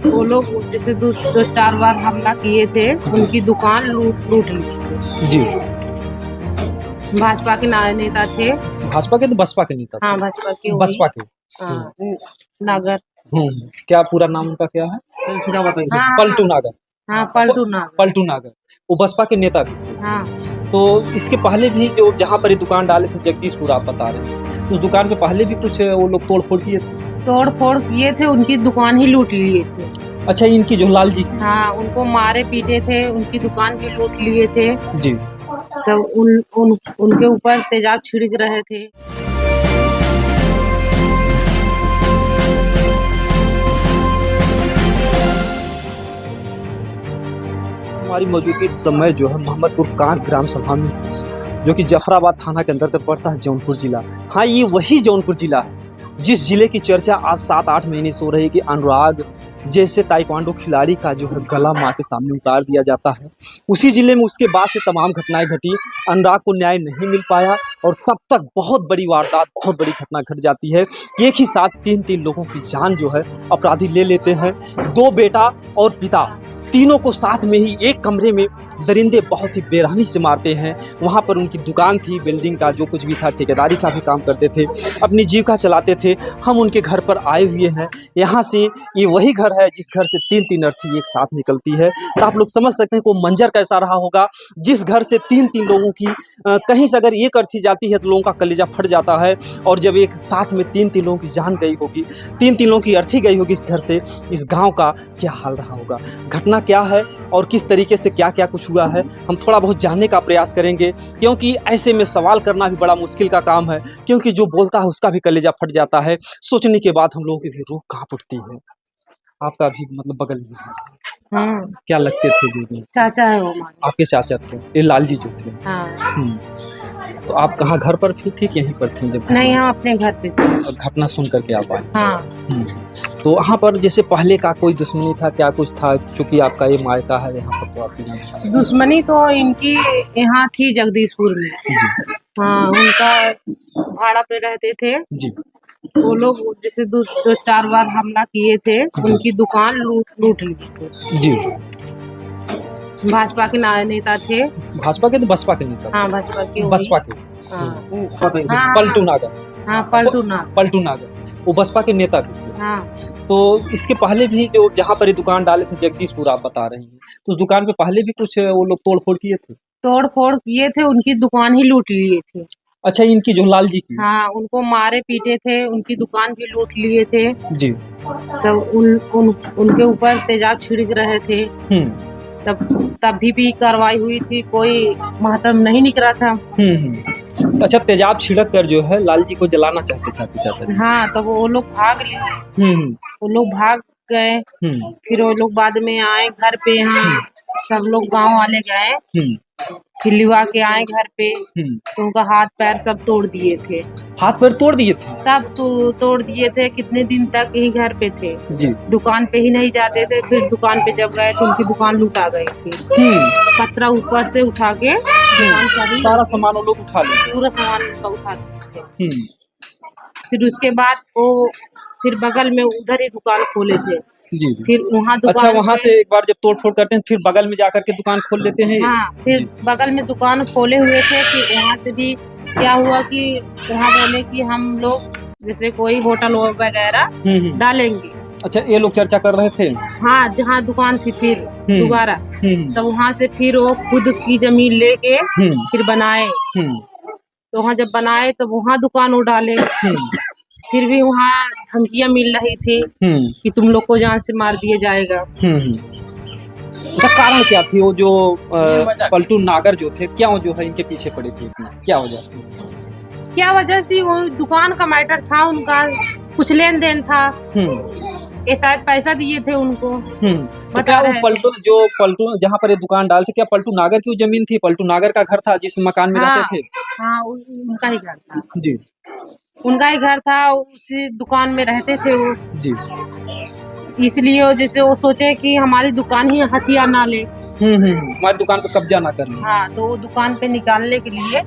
वो लोग जैसे दो चार बार हमला किए थे, उनकी दुकान लूट ली थी। जी। भाजपा के नेता थे। भाजपा के तो बसपा के नेता हाँ, थे। भाजपा के वही। बसपा के। हाँ, नागर। क्या पूरा नाम उनका क्या है? हाँ, पलटू नागर। हाँ, पलटू नागर। पलटू नागर वो बसपा के नेता भी थे। हाँ, तो इसके पहले भी जो जहाँ पर ये दुकान डाले थे जगदीशपुर आप बता रहे हैं, उस दुकान पे पहले भी कुछ वो लोग तोड़ फोड़ किए थे। तोड़ फोड़ किए थे, उनकी दुकान ही लूट लिए थे। अच्छा, इनकी जो लाल जी की। हाँ, उनको मारे पीटे थे, उनकी दुकान भी लूट लिए थे। जी। तो उनके ऊपर तेजाब छिड़क रहे थे। हमारी मौजूदगी इस समय जो है मोहम्मदपुर कांक ग्राम सभा में, जो कि जफराबाद थाना के अंतर्गत पड़ता है, जौनपुर जिला। हाँ, ये वही जौनपुर जिला है जिस जिले की चर्चा आज 7-8 महीने से हो रही है कि अनुराग जैसे ताइक्वांडो खिलाड़ी का जो है गला मां के सामने उतार दिया जाता है। उसी जिले में उसके बाद से तमाम घटनाएं घटी, अनुराग को न्याय नहीं मिल पाया और तब तक बहुत बड़ी वारदात, बहुत बड़ी घटना घट जाती है। एक ही साथ 3-3 लोगों की जान जो है अपराधी ले लेते हैं। 2 बेटा और पिता, तीनों को साथ में ही एक कमरे में दरिंदे बहुत ही बेरहमी से मारते हैं। वहाँ पर उनकी दुकान थी, बिल्डिंग का जो कुछ भी था, ठेकेदारी का भी काम करते थे, अपनी जीविका चलाते थे। हम उनके घर पर आए हुए हैं। यहाँ से ये वही घर है जिस घर से 3-3 अर्थी एक साथ निकलती है। तो आप लोग समझ सकते हैं कि वो मंजर कैसा रहा होगा जिस घर से 3-3 लोगों की कहीं से अगर एक अर्थी जाती है तो लोगों का कलेजा फट जाता है। और जब एक साथ में 3-3 लोगों की जान गई होगी, 3-3 लोगों की अर्थी गई होगी इस घर से, इस गाँव का क्या हाल रहा होगा, घटना क्या है और किस तरीके से क्या क्या कुछ हुआ है, हम थोड़ा बहुत जानने का प्रयास करेंगे। क्योंकि ऐसे में सवाल करना भी बड़ा मुश्किल का काम है, क्योंकि जो बोलता है उसका भी कलेजा फट जाता है। सोचने के बाद हम लोगों की भी रूह कांप उठती है। आपका भी मतलब बगल में है, क्या लगते थे जो चाचा है वो हमारे। आपके चाचा थे, ये लाल जी जो थे। हाँ। तो आप कहाँ घर पर थी कि यहीं पर थे जब? नहीं, हम अपने घर पे थे। घटना सुन करके आप आए? हाँ। तो वहाँ पर जैसे पहले का कोई दुश्मनी था, क्या कुछ था? क्योंकि आपका ये मायका है यहाँ पर, तो आपकी जान। दुश्मनी तो इनकी यहाँ थी जगदीशपुर में। जी। हाँ, उनका भाड़ा पे रहते थे। जी। वो लोग जैसे दो चार बार हमला किए थे, उनकी दुकान लूट ली थी। जी। भाजपा के नेता थे। भाजपा के तो बसपा के नेता। हाँ, भाजपा के वही। बसपा के। हाँ, पलटू नागर। हाँ, पलटू नागर वो बसपा के नेता भी थे। हाँ। तो इसके पहले भी जो जहाँ पर ये दुकान डाले थे जगदीशपुर आप बता रहे हैं, तो उस दुकान पे पहले भी कुछ वो लोग तोड़ फोड़ किए थे। तोड़ फोड़ किए थे, उनकी दुकान ही लूट लिए थे। अच्छा, इनकी जो लाल जी की। हाँ, उनको मारे पीटे थे, उनकी दुकान भी लूट लिए थे। जी। तब उनके ऊपर तेजाब छिड़क रहे थे। तभी भी कार्रवाई हुई थी, कोई महत्व नहीं निकला था। अच्छा, तेजाब छिड़क कर जो है लाल जी को जलाना चाहते थे आपके चाचा जी। हाँ, तो वो लोग भाग लिए। वो लोग भाग गए। फिर वो लोग बाद में आए घर पे। यहाँ सब लोग गांव वाले गए, फिर लिवा के आए घर पे। तो उनका हाथ पैर सब तोड़ दिए थे। हाथ पैर तोड़ दिए थे? सब तोड़ दिए थे। कितने दिन तक यही घर पे थे जी। दुकान पे ही नहीं जाते थे। फिर दुकान पे जब गए तो उनकी दुकान लूटा गई थी। पत्थर ऊपर से उठा के सारा सामान वो लोग उठा लिए। पूरा सामान उनका उठा दिए थे। फिर उसके बाद वो फिर बगल में उधर ही दुकान खोले थे। जी। फिर वहाँ दुकान। अच्छा, वहाँ से एक बार जब तोड़ फोड़ करते हैं फिर बगल में जाकर के दुकान खोल लेते हैं। हाँ, फिर बगल में दुकान खोले हुए थे। फिर वहाँ से भी क्या हुआ कि वहाँ बोले कि हम लोग जैसे कोई होटल वगैरह डालेंगे। अच्छा, ये लोग चर्चा कर रहे थे। हाँ, जहाँ दुकान थी फिर दोबारा। तो वहाँ से फिर वो खुद की जमीन लेके फिर बनाए। तो वहाँ जब बनाए तो वहाँ दुकान वो डाले। फिर भी वहाँ धमकियाँ मिल रही थी कि तुम लोग को जान से मार दिया जाएगा। उसका कारण क्या थी? वो जो पलटू नागर जो थे, क्या वो जो है इनके पीछे पड़े थे इतना? क्या वजह से? वो दुकान का मैटर था, उनका कुछ लेन देन था। ये शायद पैसा दिए थे उनको। तो क्या वो पलटू जहाँ पर ये दुकान डालते, क्या पलटू नागर की जमीन थी? पलटू नागर का घर था जिस मकान में रहते थे? हाँ, उनका ही घर था। जी। उनका ही घर था, उसी दुकान में रहते थे वो। जी। इसलिए जैसे वो सोचे कि हमारी दुकान ही हथियार ना ले, हमारी दुकान पे कब्जा ना करना। हाँ, तो वो दुकान पे निकालने के लिए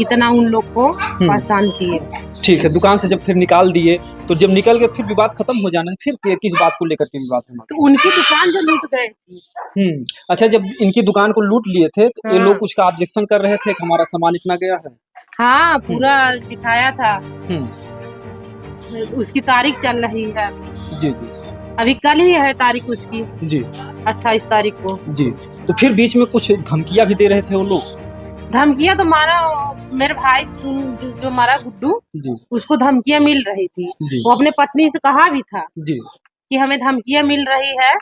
इतना उन लोग को परेशान किए। ठीक है, दुकान से जब फिर निकाल दिए तो जब निकल गए फिर विवाद खत्म हो जाना है, फिर किस बात को लेकर के विवाद होना? तो उनकी दुकान जो लूट गए थी। अच्छा, जब इनकी दुकान को लूट लिए थे तो ये हाँ। लोग कुछ का ऑब्जेक्शन कर रहे थे कि हमारा सामान इतना गया है? हाँ, पूरा दिखाया था। उसकी तारीख चल रही है। जी जी। अभी कल ही है तारीख उसकी, जी 28 तारीख को। जी। तो फिर बीच में कुछ धमकियां भी दे रहे थे वो लोग? धमकियां तो मारा, मेरे भाई जो मारा गुड्डू जी, उसको धमकियां मिल रही थी। जी। वो अपने पत्नी से कहा भी था जी। कि हमें धमकियां मिल रही है।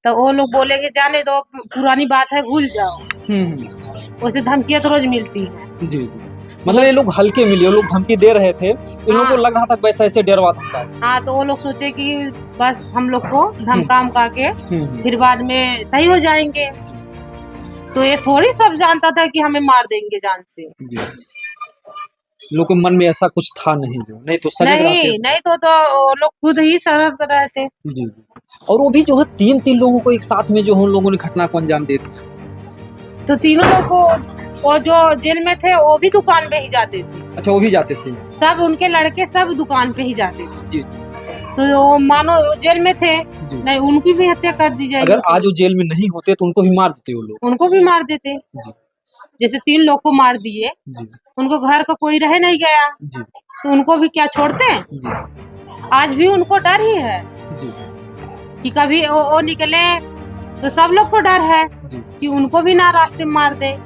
तो वो लोग बोले कि जाने दो, पुरानी बात है, भूल जाओ। वैसे धमकियां तो रोज मिलती है। जी। मतलब ये लोग हल्के मिले, वो लोग धमकी दे रहे थे, इन लोगों को लग रहा था वैसा ऐसे डरवा सकता है। हाँ, तो वो लोग सोचे कि बस हम लोग को धमका के फिर बाद में सही हो जाएंगे। तो ये थोड़ी सब जानता था कि हमें मार देंगे जान से। जी। लोग के मन में ऐसा कुछ था नहीं, जो नहीं तो सजग रहते। नहीं तो वो लोग खुद ही सजग रहते। जी। और वो भी जो है तीन लोगों को एक साथ में जो हम लोगों ने घटना को अंजाम दे दिया। तो तीनों लोग को, वो जो जेल में थे वो भी दुकान पे ही जाते थे। अच्छा, वो भी जाते थे? सब उनके लड़के सब दुकान पे ही जाते थे। जी। तो मानो जेल में थे, नहीं उनकी भी हत्या कर दी जाएगी। अगर आज वो जेल में नहीं होते तो उनको भी मार देते वो लोग? उनको भी मार देते। जी। जैसे 3 लोग को मार दिए, उनको घर का कोई रह नहीं गया, तो उनको भी क्या छोड़ते? आज भी उनको डर ही है कि कभी वो निकले, तो सब लोग को डर है कि उनको भी ना रास्ते में मार दे।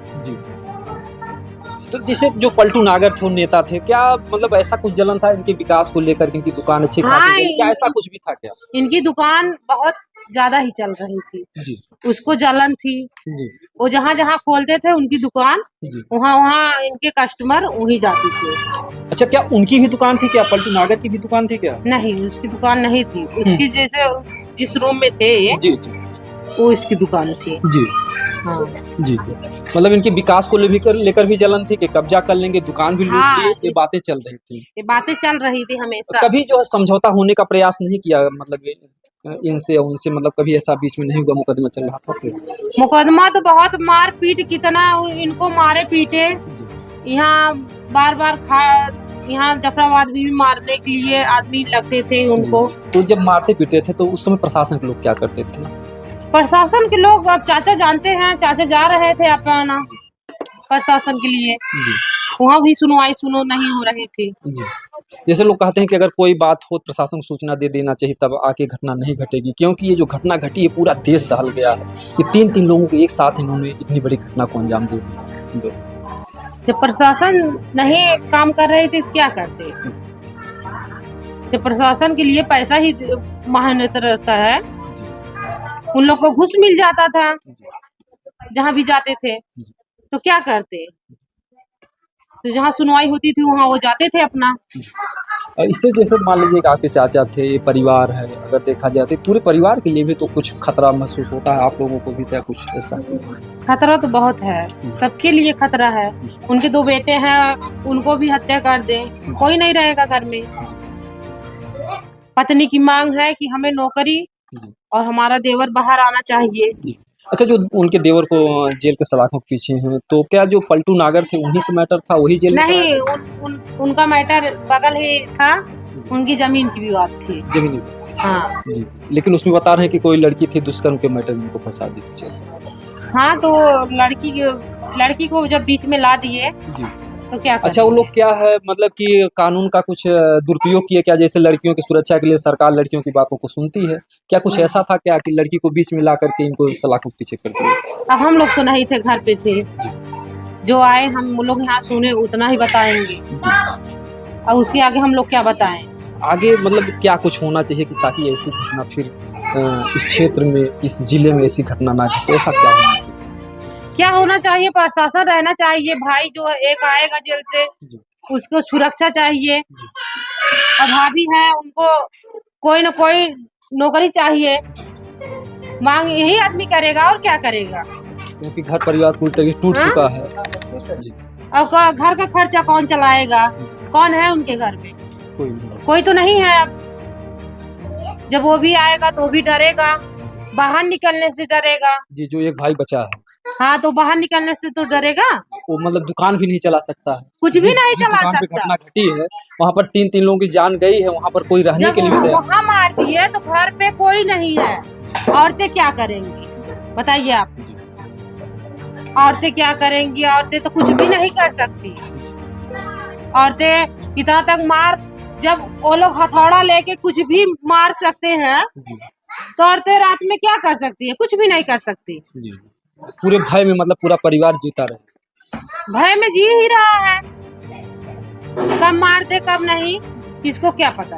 तो जैसे जो पलटू नागर थे, नेता थे, क्या मतलब ऐसा कुछ जलन था इनके विकास को लेकर के, इनकी दुकान अच्छी खासी क्या ऐसा कुछ भी था क्या? इनकी दुकान बहुत ज्यादा ही चल रही थी जी। उसको जलन थी जी। वो जहाँ जहाँ खोलते थे उनकी दुकान, वहाँ वहाँ इनके कस्टमर वहीं जाते थे। अच्छा, क्या उनकी भी दुकान थी क्या? पलटू नागर की भी दुकान थी क्या? नहीं, उसकी दुकान नहीं थी। उसकी जैसे जिस रूम में थे ये जी जी, वो इसकी दुकान थी जी। हाँ जी। मतलब इनके विकास को लेकर भी जलन थी कि कब्जा कर लेंगे, दुकान भी लूट लिए, ये बातें चल रही थी। ये बातें चल रही थी हमेशा। कभी जो है समझौता होने का प्रयास नहीं किया, मतलब इनसे उनसे, मतलब कभी ऐसा बीच में नहीं हुआ? मुकदमा चल रहा था तो मुकदमा तो बहुत मार पीट, कितना इनको मारे पीटे। यहाँ बार बार यहाँ जफराबाद भी मारने के लिए आदमी लगते थे उनको। तो जब मारते पीटे थे तो उस समय प्रशासन के लोग क्या करते थे? प्रशासन के लोग, अब चाचा जानते हैं, चाचा जा रहे थे अपना प्रशासन के लिए, वहाँ भी सुनवाई नहीं हो रही थी जी। जैसे लोग कहते हैं कि अगर कोई बात हो प्रशासन को सूचना दे देना चाहिए, तब आके घटना नहीं घटेगी, क्योंकि ये जो घटना घटी है पूरा देश दहल गया है। ये तीन लोगों को एक साथ इन्होंने इतनी बड़ी घटना को अंजाम दे दिया। जब प्रशासन नहीं काम कर रहे थे क्या करते? जब प्रशासन के लिए पैसा ही महानता रहता है, उन लोग को घूस मिल जाता था जहाँ भी जाते थे, तो क्या करते? तो जहाँ सुनवाई होती थी वहाँ वो जाते थे अपना। इससे जैसे मान लीजिए कि आपके चाचा थे, परिवार है, अगर देखा जाए तो पूरे परिवार के लिए भी तो कुछ खतरा महसूस होता है, आप लोगों को भी क्या कुछ ऐसा? खतरा तो बहुत है, सबके लिए खतरा है। उनके 2 बेटे हैं, उनको भी हत्या कर दे, कोई नहीं रहेगा घर में। पत्नी की मांग है कि हमें नौकरी और हमारा देवर बाहर आना चाहिए। अच्छा, जो उनके देवर को जेल के सलाखों के पीछे हैं, तो क्या जो पलटू नागर थे उन्हीं से मैटर था, वही जेल नहीं? उनका मैटर बगल ही था, उनकी जमीन की विवाद थी। जमीन? हाँ जी। लेकिन उसमें बता रहे हैं कि कोई लड़की थी, दुष्कर्म के मैटर में उनको फंसा दी कुछ ऐसा। हाँ, तो लड़की को जब बीच में ला दिए तो क्या करते? अच्छा, वो लोग क्या है, मतलब कि कानून का कुछ दुरुपयोग किए क्या? जैसे लड़कियों की सुरक्षा के लिए सरकार लड़कियों की बातों को सुनती है, क्या कुछ ऐसा था क्या कि लड़की को बीच में ला करके इनको सलाखों के पीछे कर दिया? अब हम लोग तो नहीं थे, घर पे थे, जो आए हम लोग यहाँ सुने उतना ही बताएंगे। अब उसके आगे हम लोग क्या बताएं? आगे मतलब क्या कुछ होना चाहिए कि ताकि ऐसी घटना फिर इस क्षेत्र में, इस जिले में ऐसी घटना ना घटे, ऐसा क्या होना चाहिए? क्या होना चाहिए? प्रशासन रहना चाहिए। भाई जो एक आएगा जेल से, उसको सुरक्षा चाहिए। अब भाभी है, उनको कोई न कोई नौकरी चाहिए। मांग यही आदमी करेगा और क्या करेगा, क्योंकि घर परिवार पूरी तरह टूट चुका है। अब घर का खर्चा कौन चलाएगा? कौन है उनके घर में? कोई तो नहीं है। अब जब वो भी आएगा तो भी डरेगा बाहर निकलने से डरेगा। जी, जो एक भाई बचा है हाँ, तो बाहर निकलने से तो डरेगा, वो मतलब दुकान भी नहीं चला सकता है। कुछ भी नहीं जिस चला दुकान पे सकता। घटना घटी है वहाँ पर 3 लोगों की जान गई है, वहाँ पर कोई रहने जब के लिए भी तैयार वहाँ मार दिए तो घर पे कोई नहीं है, औरतें क्या करेंगी बताइए आप। औरतें क्या करेंगी? औरतें तो कुछ भी नहीं कर सकती। औरतें इतना तक मार, जब वो लोग हथौड़ा लेके कुछ भी मार सकते हैं जी, तो औरतें रात में क्या कर सकती है? कुछ भी नहीं कर सकती। जी। पूरे भय में मतलब पूरा परिवार जीता रहे। भय में जी ही रहा है, कब मार दे कब नहीं, किसको क्या पता।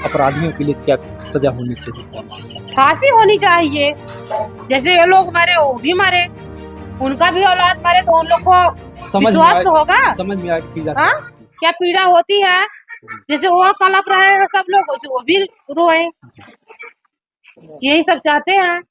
अपराधियों के लिए क्या सजा होनी चाहिए? फांसी होनी चाहिए। जैसे ये लोग मरे वो भी मरे, उनका भी औलाद मरे तो उन लोग को विश्वास तो होगा। समझ में आया कि पीड़ा हाँ, क्या पीड़ा होती है। जैसे वो कलप रहे हैं सब लोग, वैसे वो भी रोए। यही सब चाहते हैं।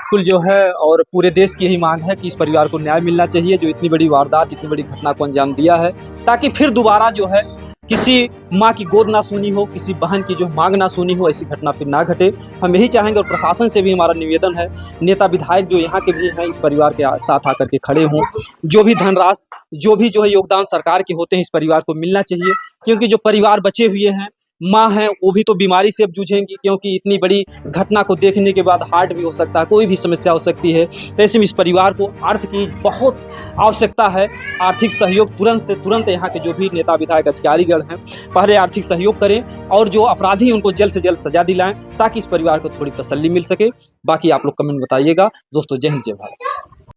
कुल जो है और पूरे देश की यही मांग है कि इस परिवार को न्याय मिलना चाहिए जो इतनी बड़ी वारदात, इतनी बड़ी घटना को अंजाम दिया है, ताकि फिर दोबारा जो है किसी माँ की गोद ना सुनी हो, किसी बहन की जो मांग ना सुनी हो, ऐसी घटना फिर ना घटे। हम यही चाहेंगे और प्रशासन से भी हमारा निवेदन है, नेता विधायक जो यहाँ के भी हैं इस परिवार के साथ आकर के खड़े हों। जो भी धनराशि, जो भी जो है योगदान सरकार के होते हैं इस परिवार को मिलना चाहिए, क्योंकि जो परिवार बचे हुए हैं, माँ हैं, वो भी तो बीमारी से अब जूझेंगी, क्योंकि इतनी बड़ी घटना को देखने के बाद हार्ट भी हो सकता है, कोई भी समस्या हो सकती है। तो ऐसे में इस परिवार को अर्थ की बहुत आवश्यकता है। आर्थिक सहयोग तुरंत से तुरंत यहाँ के जो भी नेता विधायक अधिकारीगण हैं पहले आर्थिक सहयोग करें और जो अपराधी उनको जल्द से जल्द सजा दिलाएं, ताकि इस परिवार को थोड़ी तसल्ली मिल सके। बाकी आप लोग कमेंट बताइएगा। दोस्तों, जय हिंद, जय भारत।